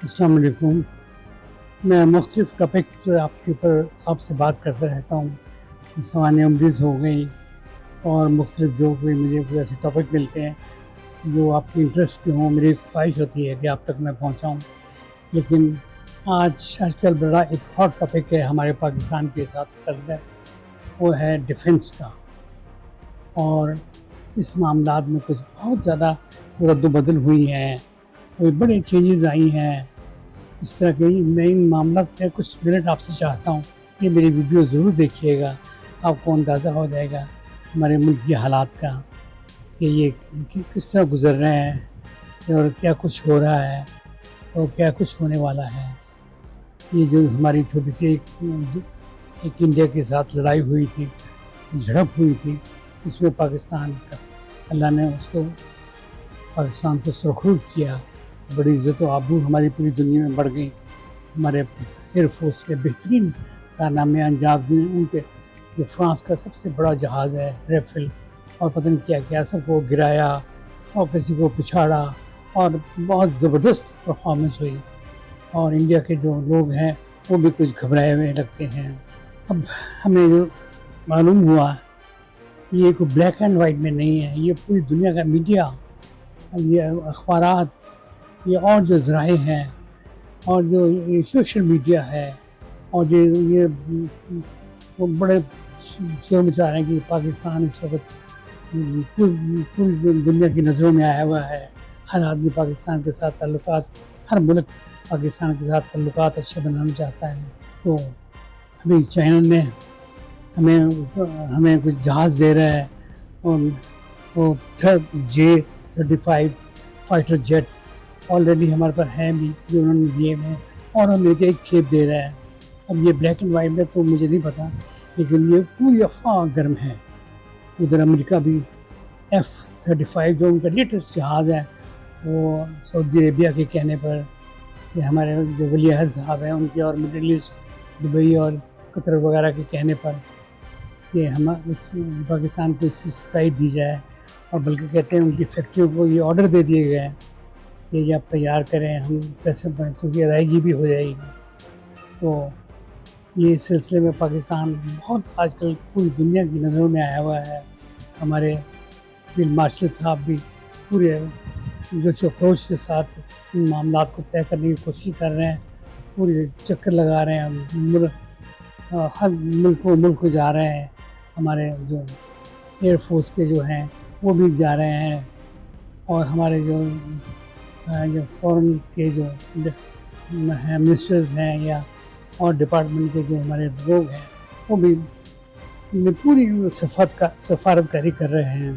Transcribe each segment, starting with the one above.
السلام علیکم. میں مختلف ٹاپک آپ کے اوپر آپ سے بات کرتا رہتا ہوں. سوانح عمریز ہو گئی اور مختلف جو کوئی مجھے کوئی ایسے ٹاپک ملتے ہیں جو آپ کی انٹرسٹ کے ہوں. میری خواہش ہوتی ہے کہ آپ تک میں پہنچاؤں. لیکن آج کل بڑا ایک ہاٹ ٹاپک ہے ہمارے پاکستان کے ساتھ چل رہا ہے، وہ ہے ڈیفنس کا. اور اس معاملات میں کچھ بہت زیادہ رد و بدل ہوئی ہیں، کوئی بڑی چینجز آئی ہیں. اس طرح کے میں ان معاملات میں کچھ منٹ آپ سے چاہتا ہوں کہ میری ویڈیو ضرور دیکھیے گا. آپ کو اندازہ ہو جائے گا ہمارے ملک کے حالات کا کہ یہ کس طرح گزر رہے ہیں اور کیا کچھ ہو رہا ہے اور کیا کچھ ہونے والا ہے. یہ جو ہماری چھوٹی سی ایک انڈیا کے ساتھ لڑائی ہوئی تھی، جھڑپ ہوئی تھی، اس میں پاکستان کا اللہ نے پاکستان کو سرخرو کیا. بڑی عزت و آبرو ہماری پوری دنیا میں بڑھ گئی. ہمارے ایئر فورس کے بہترین کارنامے انجام دیے. ان کے جو فرانس کا سب سے بڑا جہاز ہے ریفل، اور پتہ نہیں کیا کیا، سب کو گرایا اور کسی کو پچھاڑا اور بہت زبردست پرفارمنس ہوئی. اور انڈیا کے جو لوگ ہیں وہ بھی کچھ گھبرائے ہوئے لگتے ہیں. اب ہمیں جو معلوم ہوا یہ کوئی بلیک اینڈ وائٹ میں نہیں ہے، یہ پوری دنیا کا میڈیا، یہ اخبارات، یہ اور جو ذرائع ہیں اور جو یہ سوشل میڈیا ہے، اور جو یہ وہ بڑے شور مچا رہے ہیں کہ پاکستان اس وقت پوری دنیا کی نظروں میں آیا ہوا ہے. ہر آدمی پاکستان کے ساتھ تعلقات، ہر ملک پاکستان کے ساتھ تعلقات اچھے بنانا چاہتا ہے. تو ابھی چائنا نے ہمیں کچھ جہاز دے رہا ہے، اور وہ J-35 فائٹر جیٹ آلریڈی ہمارے پاس ہیں بھی جو انہوں نے دیے ہیں، اور امریکہ ایک کھیپ دے رہا ہے. اب یہ بلیک اینڈ وائٹ میں تو مجھے نہیں پتا، لیکن یہ پوری افواہ گرم ہے. ادھر امریکہ بھی F-35 جو ان کا لیٹسٹ جہاز ہے، وہ سعودی عربیہ کے کہنے پر، کہ ہمارے جو ولی عہد صاحب ہیں ان کے، اور مڈل ایسٹ دبئی اور قطر وغیرہ کے کہنے پر، کہ ہم پاکستان کو اس کی سپلائی دی جائے. اور بلکہ کہتے ہیں ان کی فیکٹریوں کو یہ آرڈر دے دیے گئے ہیں کہ یہ آپ تیار کریں، ہم پیسوں کی ادائیگی بھی ہو جائے گی. تو یہ اس سلسلے میں پاکستان بہت آج کل پوری دنیا کی نظروں میں آیا ہوا ہے. ہمارے فیلڈ مارشل صاحب بھی پورے جوش و خروش کے ساتھ ان معاملات کو طے کرنے کی کوشش کر رہے ہیں، پورے چکر لگا رہے ہیں، ہر ملک کو جا رہے ہیں. ہمارے جو ایئر فورس کے جو ہیں وہ بھی جا رہے ہیں، اور ہمارے جو فورن کے جو ہیں منسٹرز ہیں یا اور ڈپارٹمنٹ کے جو ہمارے لوگ ہیں وہ بھی پوری سفارتکاری کر رہے ہیں.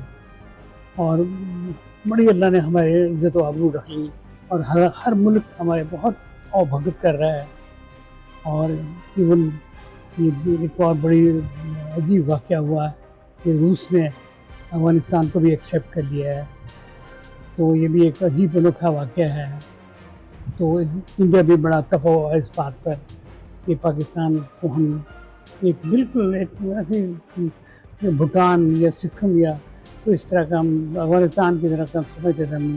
اور بڑی اللہ نے ہمارے عزت و آبرو رکھ لی، اور ہر ملک ہمارے بہت بھگت کر رہا ہے. اور ایون یہ ایک اور بڑی عجیب واقعہ ہوا ہے کہ روس نے افغانستان کو بھی ایکسیپٹ کر لیا ہے. تو یہ بھی ایک عجیب انوکھا واقعہ ہے. تو انڈیا بھی بڑا تفا ہوا ہے اس بات پر کہ پاکستان کو ہم ایک بالکل ایک ایسے بھوٹان یا سکم یا تو اس طرح کا ہم افغانستان کی طرح کا سمجھتے تھے ہم،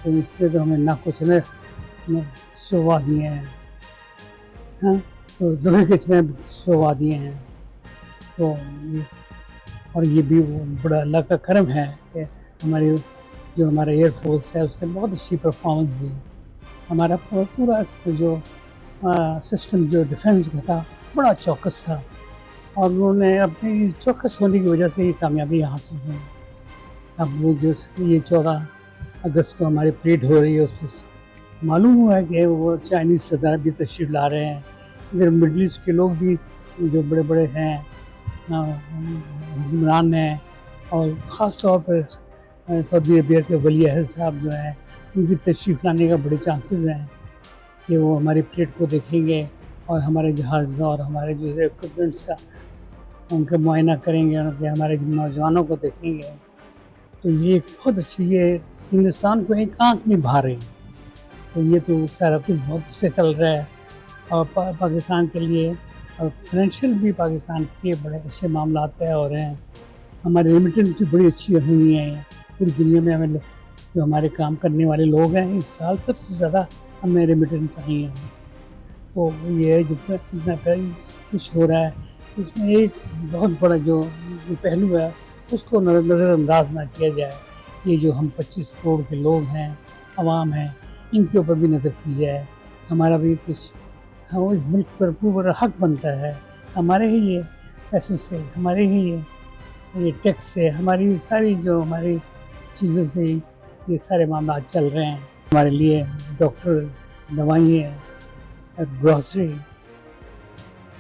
تو اس لیے تو ہمیں نہ کچھ نہ شعبہ دیے ہیں، ہاں تو دونوں کتنے شعبہ دیے ہیں. تو اور یہ بھی بڑا اللہ کا کرم ہے کہ ہمارا ایئر فورس ہے اس نے بہت اچھی پرفارمنس دی. ہمارا پورا جو سسٹم جو ڈیفنس کا تھا بڑا چوکس تھا، اور انہوں نے اپنی چوکس ہونے کی وجہ سے یہ کامیابی حاصل ہوئی. اب وہ جو یہ 14 اگست کو ہماری پریڈ ہو رہی ہے، اس میں معلوم ہوا ہے کہ وہ چائنیز صدر بھی تشریف لا رہے ہیں. ادھر مڈل ایسٹ کے لوگ بھی جو بڑے بڑے ہیں حکمران ہیں، اور خاص طور پر سعودی عربیہ کے ولی عہد صاحب جو ہیں ان کی تشریف لانے کا بڑے چانسز ہیں کہ وہ ہماری پلیٹ کو دیکھیں گے، اور ہمارے جہاز اور ہمارے جو ایکوپمنٹس کا ان کا معائنہ کریں گے، اور ہمارے نوجوانوں کو دیکھیں گے. تو یہ بہت اچھی، یہ ہندوستان کو ایک آنکھ میں بھا رہی. تو یہ تو سارا کچھ بہت اچھے چل رہا ہے، اور پاکستان کے لیے اور فائنینشیل بھی پاکستان کے بڑے اچھے معاملات طے ہو رہے ہیں. ہماری ریمیٹنس بھی بڑی اچھی ہوئی ہیں. پوری دنیا میں ہمیں جو ہمارے کام کرنے والے لوگ ہیں اس سال سب سے زیادہ ہمیں ریمیٹنس آئی ہیں. تو یہ ہے جتنا اتنا کچھ ہو رہا ہے اس میں ایک بہت بڑا جو پہلو ہے اس کو نظر انداز نہ کیا جائے. یہ جو ہم 25 کروڑ کے لوگ ہیں، عوام ہیں، ان کے اوپر بھی نظر کی جائے. ہمارا بھی کچھ ہم اس ملک پر پورا حق بنتا ہے. ہمارے ہی یہ پیسوں سے، ہمارے ہی یہ ٹیکس سے، ہماری ساری جو ہماری چیزوں سے یہ سارے معاملات چل رہے ہیں. ہمارے لیے ڈاکٹر، دوائیں، گروسری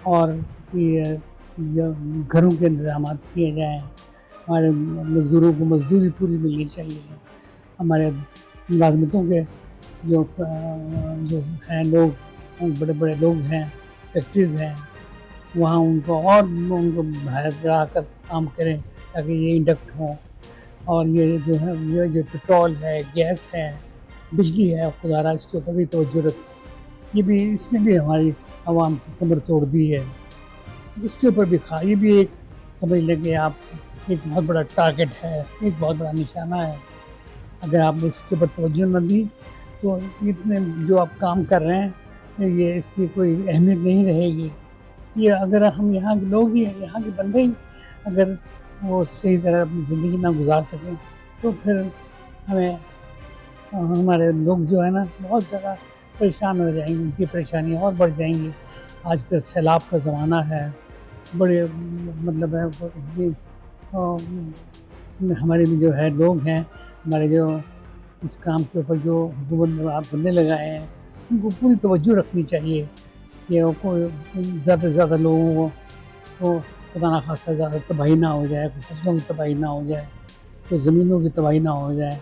اور یہ جو گھروں کے انتظامات کیے جائیں. ہمارے مزدوروں کو مزدوری پوری ملنی چاہیے. ہمارے ملازمتوں کے جو ہیں لوگ، بڑے بڑے لوگ ہیں، فیکٹریز ہیں، وہاں ان کو باہر جا کر کام کریں تاکہ یہ انڈکٹ ہوں. اور یہ جو ہے یہ جو پٹرول ہے، گیس ہے، بجلی ہے، خدا را اس کے اوپر بھی توجہ رکھیں. اس نے بھی ہماری عوام کی کمر توڑ دی ہے. اس کے اوپر بھی یہ بھی ایک سمجھ لیں کہ آپ ایک بہت بڑا ٹارگٹ ہے، ایک بہت بڑا نشانہ ہے. اگر آپ نے اس کے اوپر توجہ نہ دی تو اتنے جو آپ کام کر رہے ہیں یہ اس کی کوئی اہمیت نہیں رہے گی. یہ اگر ہم یہاں کے لوگ ہی ہیں، یہاں کے بندے ہی اگر وہ صحیح طرح اپنی زندگی نہ گزار سکیں تو پھر ہمارے لوگ جو ہے نا بہت زیادہ پریشان ہو جائیں گے. ان کی پریشانیاں اور بڑھ جائیں گی. آج کل سیلاب کا زمانہ ہے. بڑے مطلب ہے ہمارے بھی جو ہے لوگ ہیں، ہمارے جو اس کام کے اوپر جو حکومت نے آپ بندے لگائے ہیں ان کو پوری توجہ رکھنی چاہیے کہ کوئی زیادہ سے زیادہ لوگوں کو خدا نخواستہ زیادہ تباہی نہ ہو جائے، کوئی فصلوں کی تباہی نہ ہو جائے، کوئی زمینوں کی تباہی نہ ہو جائے.